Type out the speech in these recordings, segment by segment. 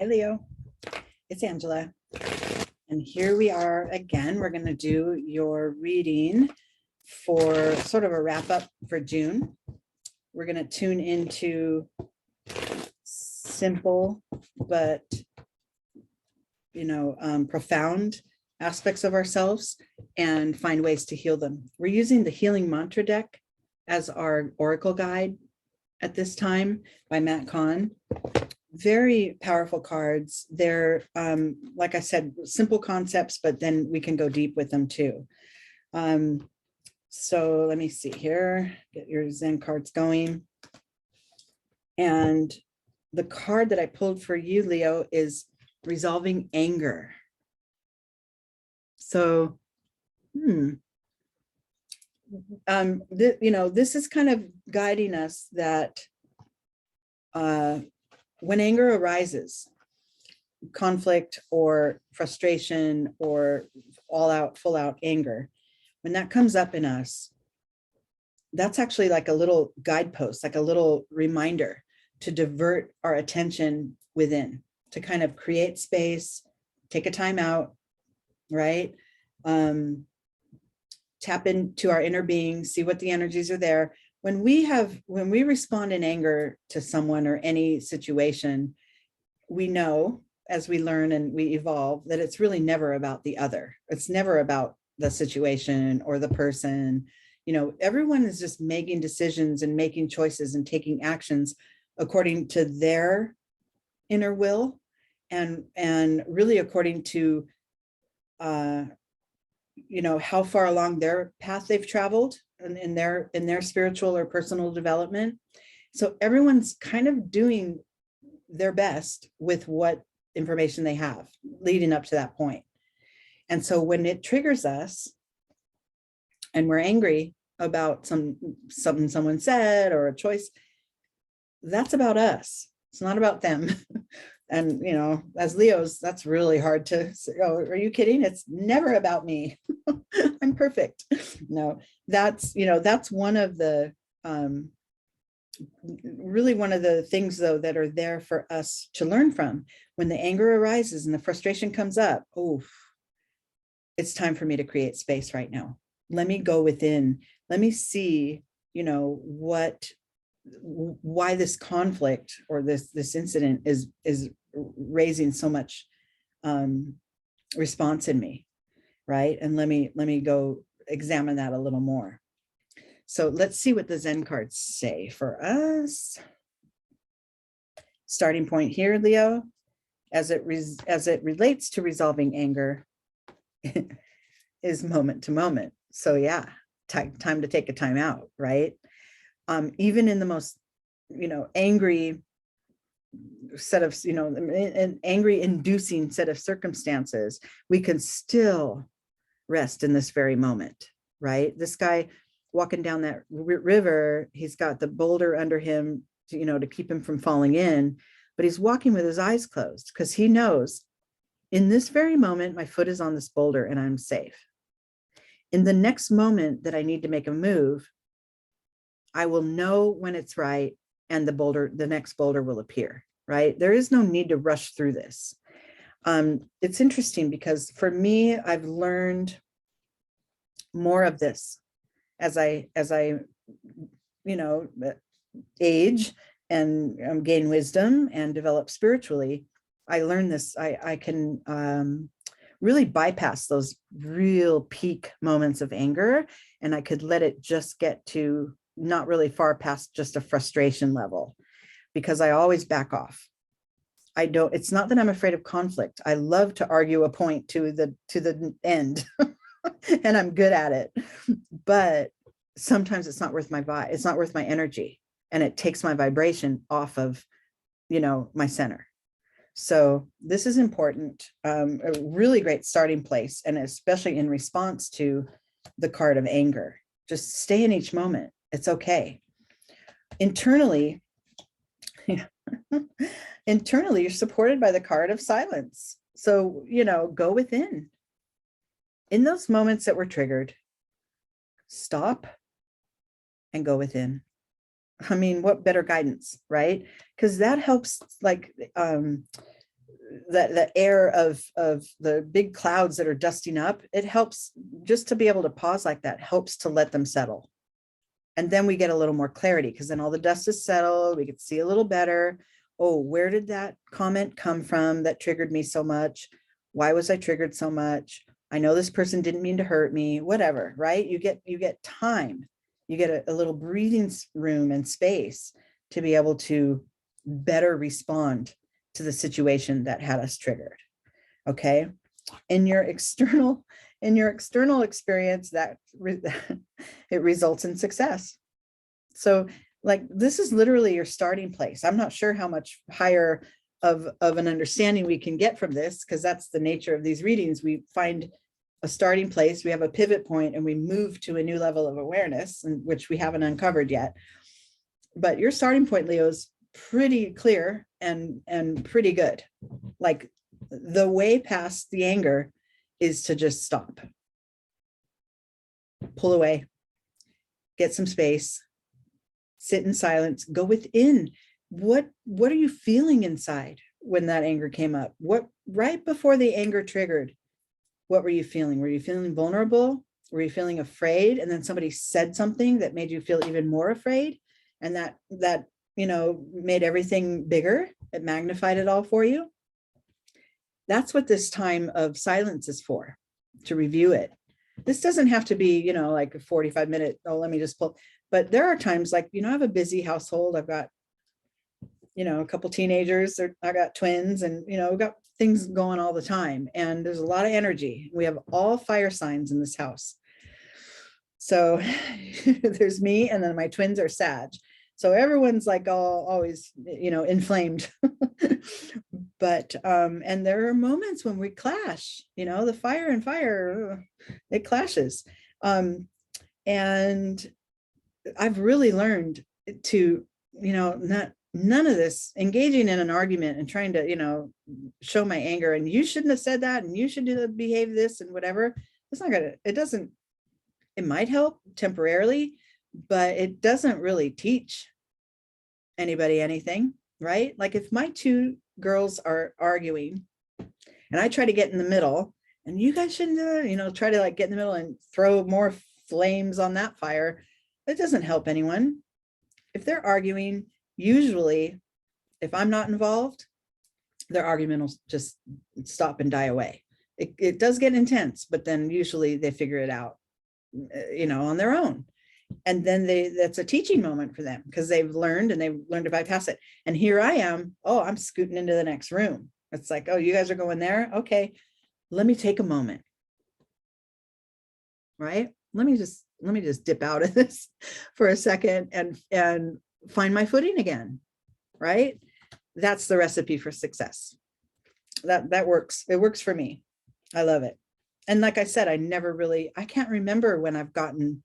Hi, Leo. It's Angela. And here we are again. We're going to do your reading for sort of a wrap up for June. We're going to tune into simple but profound aspects of ourselves and find ways to heal them. We're using the Healing Mantra deck as our oracle guide at this time by Kahn. Very powerful cards. They're, like I said, simple concepts, but then we can go deep with them too. So let me see here, get your Zen cards going. And the card that I pulled for you, Leo, is Resolving Anger. So, this is kind of guiding us that when anger arises, conflict or frustration or full out anger, when that comes up in us, that's actually like a little guidepost, like a little reminder to divert our attention within, to kind of create space, take a time out, right? Tap into our inner being, see what the energies are there. When we respond in anger to someone or any situation, we know as we learn and we evolve that it's really never about the other. It's never about the situation or the person. Everyone is just making decisions and making choices and taking actions according to their inner will and really according to how far along their path they've traveled in their spiritual or personal development. So everyone's kind of doing their best with what information they have leading up to that point. And so when it triggers us and we're angry about something someone said or a choice, that's about us. It's not about them. And, as Leos, that's really hard to say, oh, are you kidding? It's never about me. I'm perfect. No, that's one of the, really one of the things though, that are there for us to learn from. When the anger arises and the frustration comes up, oh, it's time for me to create space right now. Let me go within. Let me see, why this conflict or this incident is raising so much response in me, right? And let me go examine that a little more. So let's see what the Zen cards say for us. Starting point here, Leo, as it relates to resolving anger, is moment to moment. So yeah, time to take a time out, right? Even in the most, angry set of, an angry inducing set of circumstances, we can still rest in this very moment, right? This guy walking down that river, he's got the boulder under him, to keep him from falling in, but he's walking with his eyes closed because he knows in this very moment, my foot is on this boulder and I'm safe. In the next moment that I need to make a move, I will know when it's right and the next boulder will appear, right? There is no need to rush through this. It's interesting because for me, I've learned more of this as I age and gain wisdom and develop spiritually. I learned this. I can really bypass those real peak moments of anger, and I could let it just get to not really far past just a frustration level, because I always back off. It's not that I'm afraid of conflict. I love to argue a point to the end and I'm good at it, but sometimes it's not worth it's not worth my energy, and it takes my vibration off of, my center. So this is important, a really great starting place, and especially in response to the card of anger. Just stay in each moment. It's okay. Internally, you're supported by the card of silence. So, go within. In those moments that were triggered, stop and go within. I mean, what better guidance, right? Because that helps, like, the air of the big clouds that are dusting up, it helps just to be able to pause like that, helps to let them settle. And then we get a little more clarity, because then all the dust is settled. We can see a little better. Oh, where did that comment come from that triggered me so much? Why was I triggered so much? I know this person didn't mean to hurt me, whatever, right? You get time, you get a little breathing room and space to be able to better respond to the situation that had us triggered. Okay. In your external experience, it results in success. So like, this is literally your starting place. I'm not sure how much higher of an understanding we can get from this, because that's the nature of these readings. We find a starting place, we have a pivot point, and we move to a new level of awareness, which we haven't uncovered yet. But your starting point, Leo, is pretty clear and pretty good. Like, the way past the anger is to just stop, pull away, get some space, sit in silence, go within. What are you feeling inside when that anger came up? What, right before the anger triggered, what were you feeling? Were you feeling vulnerable? Were you feeling afraid? And then somebody said something that made you feel even more afraid, and that made everything bigger. It magnified it all for you. That's what this time of silence is for, to review it. This doesn't have to be, like a 45-minute, oh, let me just pull. But there are times, like, I have a busy household. I've got, a couple teenagers, I got twins, and, we've got things going all the time. And there's a lot of energy. We have all fire signs in this house. So there's me, and then my twins are Sag. So everyone's like always, inflamed. But, and there are moments when we clash, the fire and fire, it clashes. And I've really learned to, none of this engaging in an argument and trying to, show my anger, and you shouldn't have said that, and you should behave this and whatever. It's not gonna, it might help temporarily, but it doesn't really teach anybody anything, right? Like, if my two girls are arguing and I try to get in the middle, and you guys shouldn't, try to like get in the middle and throw more flames on that fire, it doesn't help anyone. If they're arguing, usually, if I'm not involved, their argument will just stop and die away. It does get intense, but then usually they figure it out, on their own. And then that's a teaching moment for them, because they've learned to bypass it. And here I am, I'm scooting into the next room. It's like, oh, you guys are going there. Okay, let me take a moment. Right? Let me just dip out of this for a second and find my footing again. Right? That's the recipe for success. That works. It works for me. I love it. And like I said, I can't remember when I've gotten,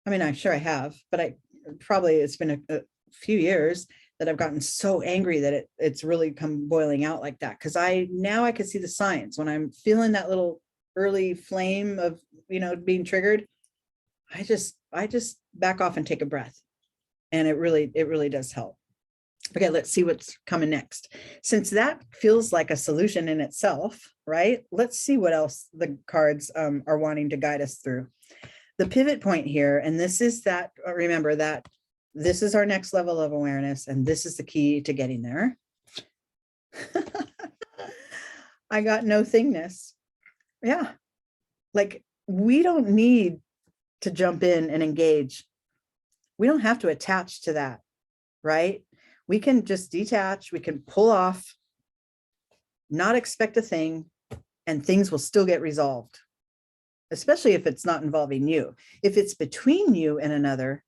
I'm sure I have, but it's been a few years that I've gotten so angry that it's really come boiling out like that. Cause now I can see the signs when I'm feeling that little early flame of, being triggered. I just back off and take a breath. And it really does help. Okay, let's see what's coming next. Since that feels like a solution in itself, right? Let's see what else the cards are wanting to guide us through. The pivot point here, and this is that, remember that this is our next level of awareness, and this is the key to getting there. I got no thingness. Yeah, like, we don't need to jump in and engage. We don't have to attach to that, right? We can just detach, we can pull off, not expect a thing, and things will still get resolved. Especially if it's not involving you. If it's between you and another,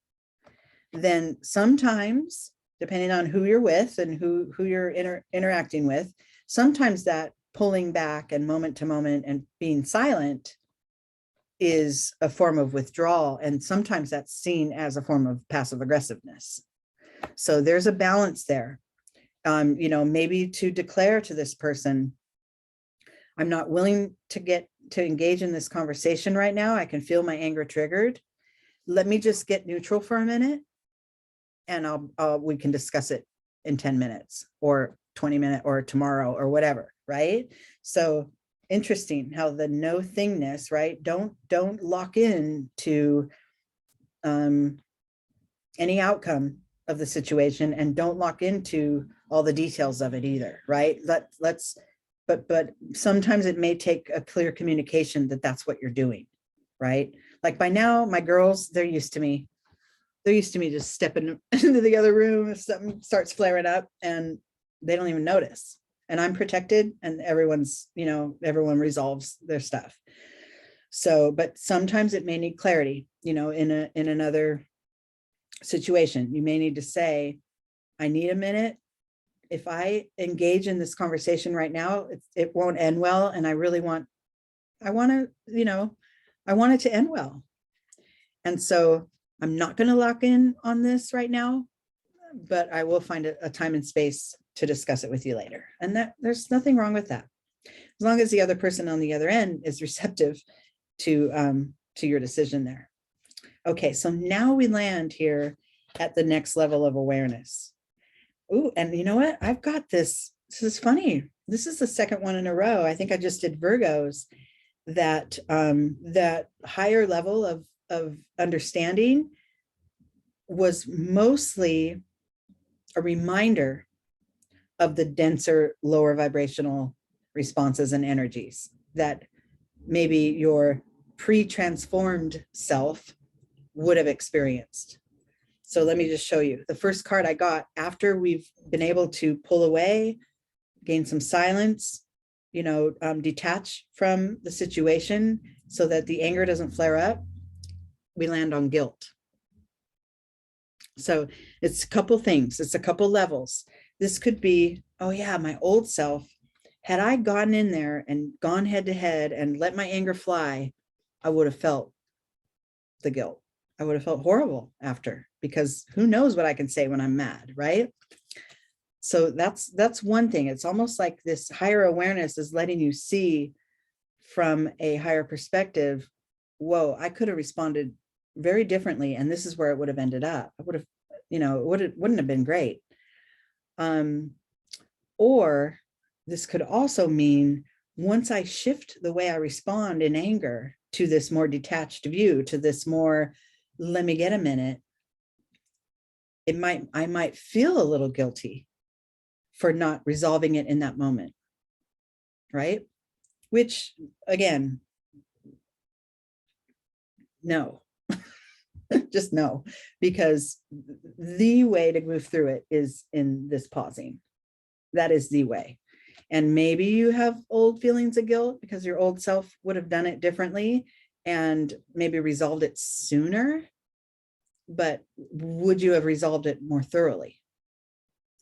then sometimes, depending on who you're with and who you're interacting with, sometimes that pulling back and moment to moment and being silent is a form of withdrawal. And sometimes that's seen as a form of passive aggressiveness. So there's a balance there. Maybe to declare to this person, I'm not willing to engage in this conversation right now. I can feel my anger triggered. Let me just get neutral for a minute, and we can discuss it in 10 minutes or 20 minutes or tomorrow or whatever, right? So interesting how the no thingness, right? Don't lock in to any outcome of the situation, and don't lock into all the details of it either, right? But sometimes it may take a clear communication that that's what you're doing, right? Like by now, my girls, they're used to me just stepping into the other room if something starts flaring up, and they don't even notice. And I'm protected, and everyone resolves their stuff. So, but sometimes it may need clarity, in another situation. You may need to say, I need a minute. If I engage in this conversation right now, it won't end well. And I want it to end well. And so I'm not going to lock in on this right now, but I will find a time and space to discuss it with you later. And that there's nothing wrong with that, as long as the other person on the other end is receptive to your decision there. Okay, so now we land here at the next level of awareness. Ooh, and you know what? I've got this. This is funny. This is the second one in a row. I think I just did Virgos. That higher level of understanding was mostly a reminder of the denser, lower vibrational responses and energies that maybe your pre-transformed self would have experienced. So let me just show you. The first card I got after we've been able to pull away, gain some silence, detach from the situation so that the anger doesn't flare up, we land on guilt. So it's a couple things. It's a couple levels. This could be, oh yeah, my old self, had I gone in there and gone head to head and let my anger fly, I would have felt the guilt. I would have felt horrible after, because who knows what I can say when I'm mad, right? So that's one thing. It's almost like this higher awareness is letting you see from a higher perspective, whoa, I could have responded very differently, and this is where it would have ended up. I would have, wouldn't have been great. Or this could also mean, once I shift the way I respond in anger to this more detached view, to this more, let me get a minute, I might feel a little guilty for not resolving it in that moment, right? Which, again, no, just no, because the way to move through it is in this pausing. That is the way. And maybe you have old feelings of guilt because your old self would have done it differently and maybe resolved it sooner, but would you have resolved it more thoroughly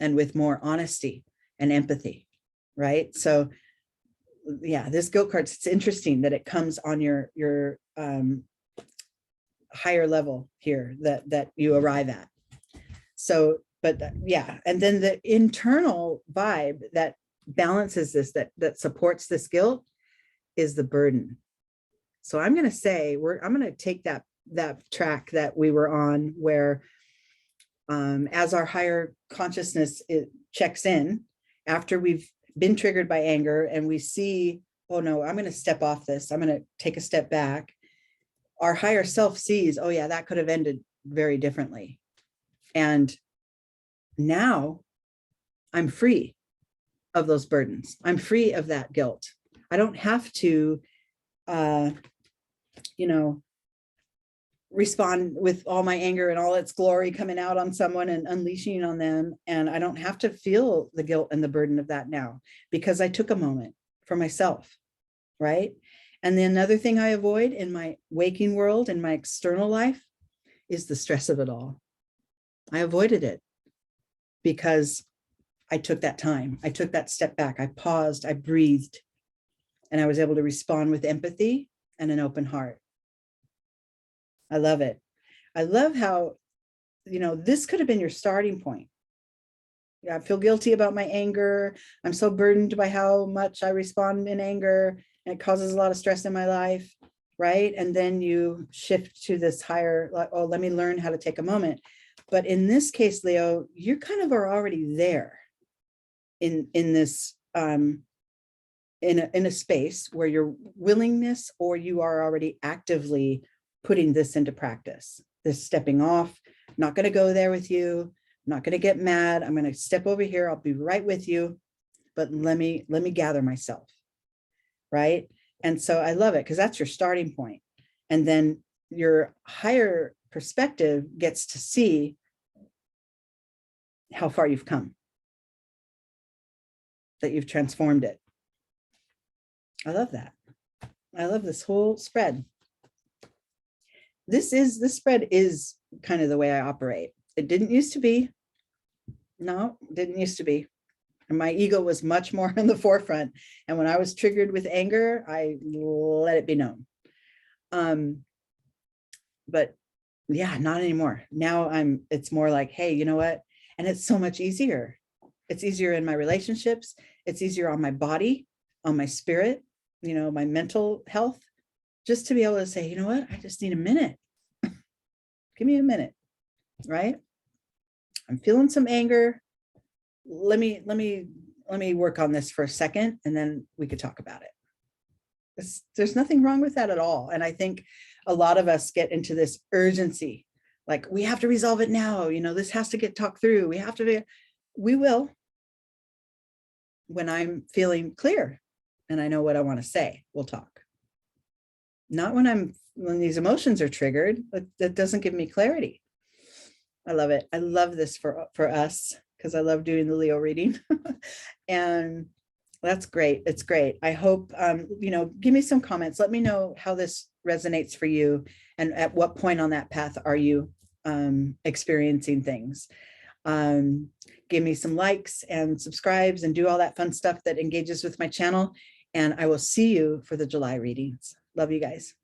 and with more honesty and empathy, right? So yeah, this guilt card, it's interesting that it comes on your higher level here that you arrive at. So, but yeah, and then the internal vibe that balances this, that supports this guilt, is the burden. So I'm going to say, I'm going to take that track that we were on, where as our higher consciousness, it checks in after we've been triggered by anger and we see, oh no, I'm going to step off this, I'm going to take a step back. Our higher self sees, oh yeah, that could have ended very differently. And now I'm free of those burdens. I'm free of that guilt. I don't have to, respond with all my anger and all its glory coming out on someone and unleashing on them. And I don't have to feel the guilt and the burden of that now, because I took a moment for myself, right? And then another thing I avoid in my waking world, in my external life, is the stress of it all. I avoided it because I took that time. I took that step back. I paused, I breathed, and I was able to respond with empathy and an open heart. I love it. I love how, this could have been your starting point. Yeah, I feel guilty about my anger. I'm so burdened by how much I respond in anger, and it causes a lot of stress in my life, right? And then you shift to this higher, like, oh, let me learn how to take a moment. But in this case, Leo, you kind of are already there. in this, in a space where your willingness, or you are already actively putting this into practice, this stepping off, not going to go there with you, not going to get mad. I'm going to step over here. I'll be right with you, but let me gather myself. Right. And so I love it, because that's your starting point. And then your higher perspective gets to see how far you've come, that you've transformed it. I love that. I love this whole spread. This spread is kind of the way I operate. It didn't used to be. No, didn't used to be. And my ego was much more in the forefront. And when I was triggered with anger, I let it be known. But yeah, not anymore. Now it's more like, hey, you know what? And it's so much easier. It's easier in my relationships. It's easier on my body, on my spirit, you know, my mental health, just to be able to say, you know what? I just need a minute. Give me a minute, right? I'm feeling some anger. Let me work on this for a second, and then we could talk about it. There's nothing wrong with that at all. And I think a lot of us get into this urgency, like we have to resolve it now. You know, this has to get talked through. We will, when I'm feeling clear and I know what I want to say, we'll talk. Not when these emotions are triggered. That doesn't give me clarity. I love it. I love this for us, because I love doing the Leo reading. And that's great. It's great. I hope, you know, give me some comments. Let me know how this resonates for you, and at what point on that path are you experiencing things. Give me some likes and subscribes and do all that fun stuff that engages with my channel. And I will see you for the July readings. Love you guys.